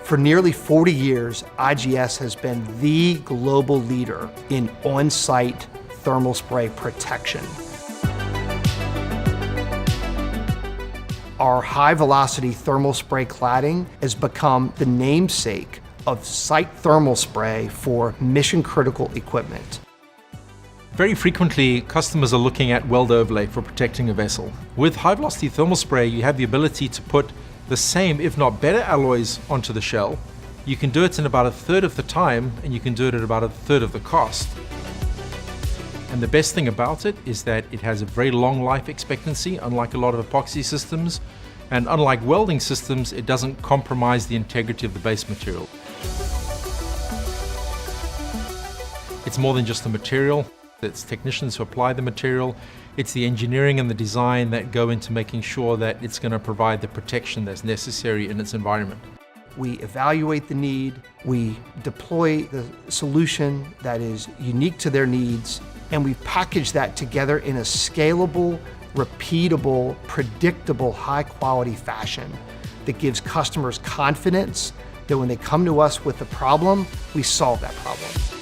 For nearly 40 years, IGS has been the global leader in on-site thermal spray protection. Our high-velocity thermal spray cladding has become the namesake of site thermal spray for mission-critical equipment. Very frequently, customers are looking at weld overlay for protecting a vessel. With high-velocity thermal spray, you have the ability to put the same, if not better, alloys onto the shell. You can do it in about a third of the time, and you can do it at about a third of the cost. And the best thing about it is that it has a very long life expectancy, unlike a lot of epoxy systems. And unlike welding systems, it doesn't compromise the integrity of the base material. It's more than just the material. It's technicians who apply the material. It's the engineering and the design that go into making sure that it's going to provide the protection that's necessary in its environment. We evaluate the need, we deploy the solution that is unique to their needs, and we package that together in a scalable, repeatable, predictable, high-quality fashion that gives customers confidence that when they come to us with a problem, we solve that problem.